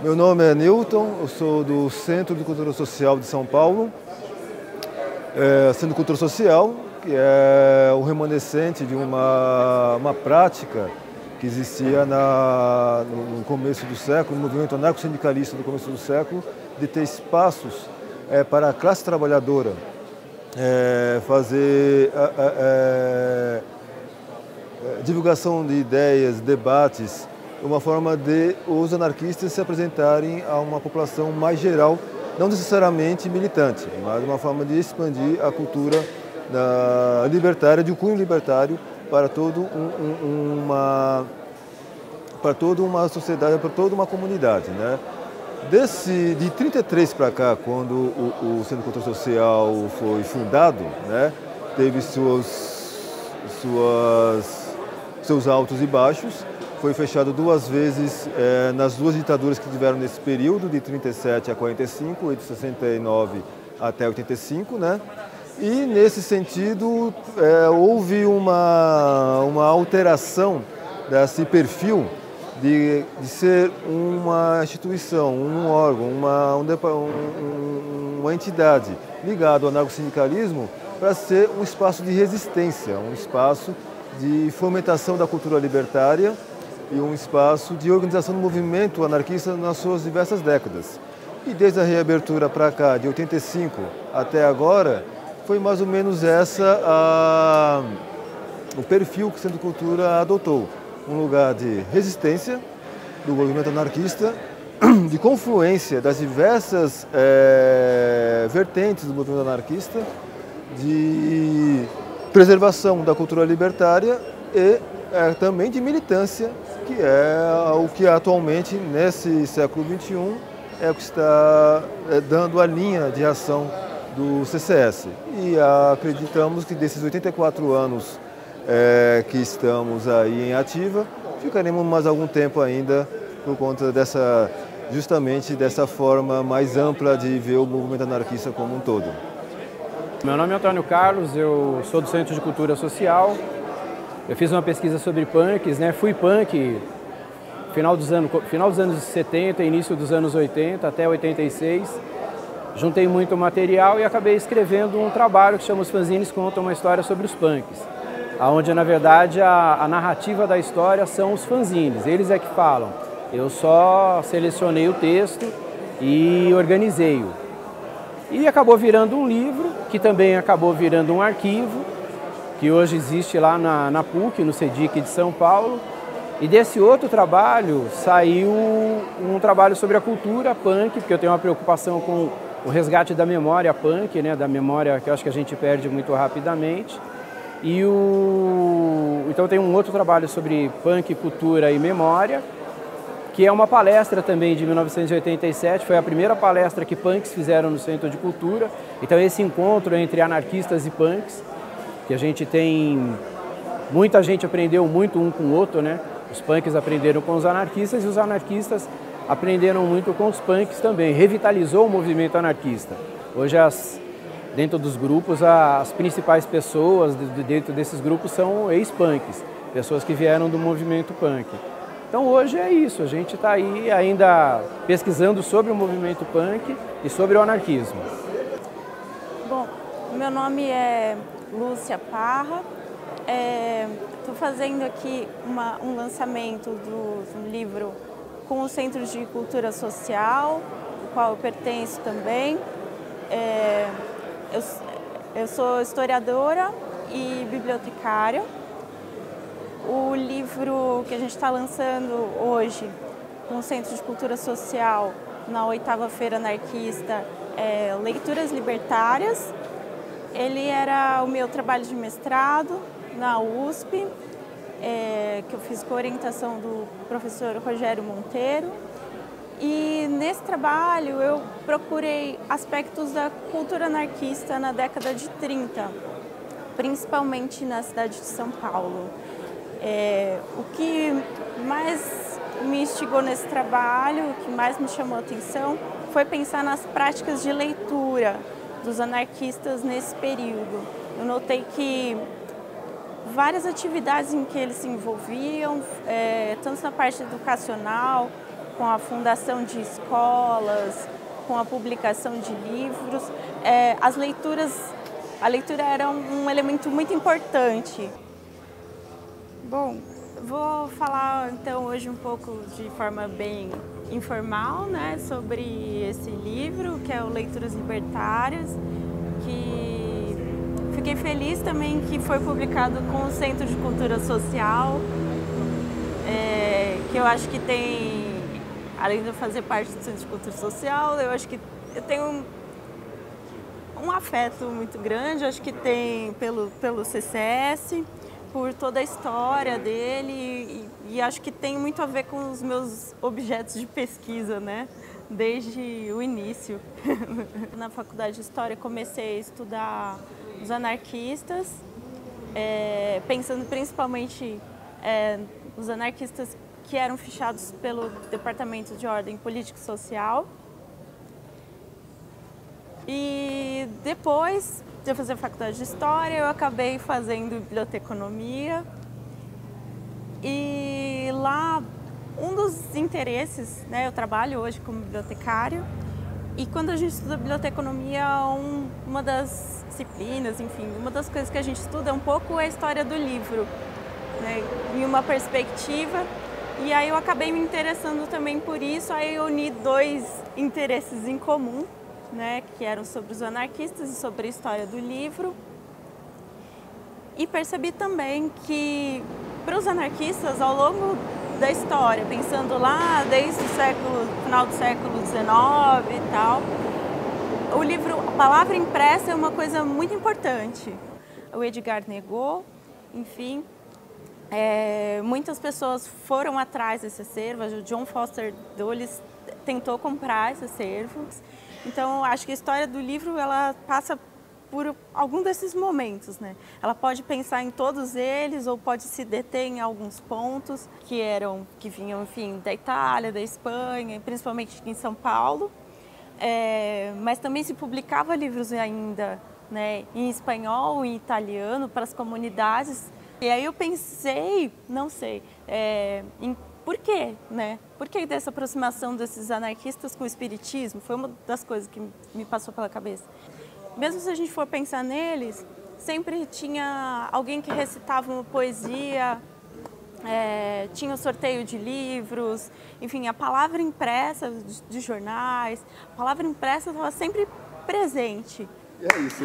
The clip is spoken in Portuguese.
Meu nome é Newton, eu sou do Centro de Cultura Social de São Paulo. Centro de Cultura Social, que é o remanescente de uma prática que existia no começo do século, no movimento anarco-sindicalista do começo do século, de ter espaços para a classe trabalhadora fazer divulgação de ideias, debates, uma forma de os anarquistas se apresentarem a uma população mais geral, não necessariamente militante, mas uma forma de expandir a cultura libertária, de um cunho libertário para toda uma sociedade, para toda uma comunidade, né? De 33 para cá, quando o Centro de Cultura Social foi fundado, né, teve seus altos e baixos. Foi fechado 2 vezes nas 2 ditaduras que tiveram nesse período, de 37 a 45 e de 69 até 85, né? E nesse sentido houve uma alteração desse perfil de ser uma instituição, um órgão, uma entidade ligada ao anarcossindicalismo para ser um espaço de resistência, um espaço de fomentação da cultura libertária e um espaço de organização do movimento anarquista nas suas diversas décadas. E desde a reabertura para cá, de 85 até agora, foi mais ou menos o perfil que o Centro de Cultura adotou. Um lugar de resistência do movimento anarquista, de confluência das diversas vertentes do movimento anarquista, de preservação da cultura libertária e também de militância, que é o que atualmente, nesse século XXI, é o que está dando a linha de ação do CCS. E acreditamos que desses 84 anos que estamos aí em ativa, ficaremos mais algum tempo ainda por conta justamente dessa forma mais ampla de ver o movimento anarquista como um todo. Meu nome é Antônio Carlos, eu sou do Centro de Cultura Social. Eu fiz uma pesquisa sobre punks, né? Fui punk final dos anos 70, início dos anos 80 até 86. Juntei muito material e acabei escrevendo um trabalho que chama Os Fanzines Contam uma História sobre os Punks, onde na verdade a narrativa da história são os fanzines, eles é que falam. Eu só selecionei o texto e organizei-o. E acabou virando um livro, que também acabou virando um arquivo, que hoje existe lá na PUC, no CEDIC de São Paulo. E desse outro trabalho saiu um trabalho sobre a cultura punk, porque eu tenho uma preocupação com o resgate da memória punk, né, da memória que eu acho que a gente perde muito rapidamente. Então tem um outro trabalho sobre punk, cultura e memória, que é uma palestra também de 1987, foi a primeira palestra que punks fizeram no Centro de Cultura. Então esse encontro entre anarquistas e punks, que a gente tem, muita gente aprendeu muito um com o outro, né? Os punks aprenderam com os anarquistas e os anarquistas aprenderam muito com os punks também. Revitalizou o movimento anarquista. Hoje, dentro dos grupos, as principais pessoas dentro desses grupos são ex-punks, pessoas que vieram do movimento punk. Então hoje é isso, a gente está aí ainda pesquisando sobre o movimento punk e sobre o anarquismo. Bom, meu nome é Lúcia Parra, estou fazendo aqui um lançamento do livro com o Centro de Cultura Social, do qual eu pertenço também. Eu sou historiadora e bibliotecária. O livro que a gente está lançando hoje com o Centro de Cultura Social na 8ª Feira Anarquista é Leituras Libertárias. Ele era o meu trabalho de mestrado na USP, que eu fiz com orientação do professor Rogério Monteiro. E nesse trabalho eu procurei aspectos da cultura anarquista na década de 30, principalmente na cidade de São Paulo. O que mais me instigou nesse trabalho, o que mais me chamou a atenção, foi pensar nas práticas de leitura dos anarquistas nesse período. Eu notei que várias atividades em que eles se envolviam, tanto na parte educacional com a fundação de escolas, com a publicação de livros, a leitura era um elemento muito importante. Bom, vou falar então hoje um pouco de forma bem informal, né, sobre esse livro, que é o Leituras Libertárias, que fiquei feliz também que foi publicado com o Centro de Cultura Social, que eu acho que tem, além de eu fazer parte do Centro de Cultura Social, eu acho que eu tenho um afeto muito grande, acho que tem pelo CCS, por toda a história dele e acho que tem muito a ver com os meus objetos de pesquisa, né? Desde o início. Na faculdade de História comecei a estudar os anarquistas, pensando principalmente os anarquistas que eram fichados pelo Departamento de Ordem Político e Social. E depois de eu fazer a faculdade de História, eu acabei fazendo biblioteconomia. E lá, um dos interesses, né, eu trabalho hoje como bibliotecário, e quando a gente estuda biblioteconomia, uma das disciplinas, enfim, uma das coisas que a gente estuda é um pouco a história do livro, né, em uma perspectiva. E aí eu acabei me interessando também por isso, aí eu uni dois interesses em comum, né, que eram sobre os anarquistas e sobre a história do livro. E percebi também que, para os anarquistas, ao longo da história, pensando lá desde o final do século XIX e tal, o livro, a palavra impressa é uma coisa muito importante. O Edgar negou, enfim, muitas pessoas foram atrás desse acervo. O John Foster Dulles tentou comprar esse acervo. Então, acho que a história do livro ela passa por algum desses momentos, né? Ela pode pensar em todos eles ou pode se deter em alguns pontos que vinham, enfim, da Itália, da Espanha, principalmente em São Paulo. Mas também se publicava livros ainda, né, em espanhol, em italiano, para as comunidades. E aí eu pensei, não sei, em por quê, né? Por que dessa aproximação desses anarquistas com o espiritismo? Foi uma das coisas que me passou pela cabeça. Mesmo se a gente for pensar neles, sempre tinha alguém que recitava uma poesia, tinha o sorteio de livros, enfim, a palavra impressa de jornais, a palavra impressa estava sempre presente. É isso.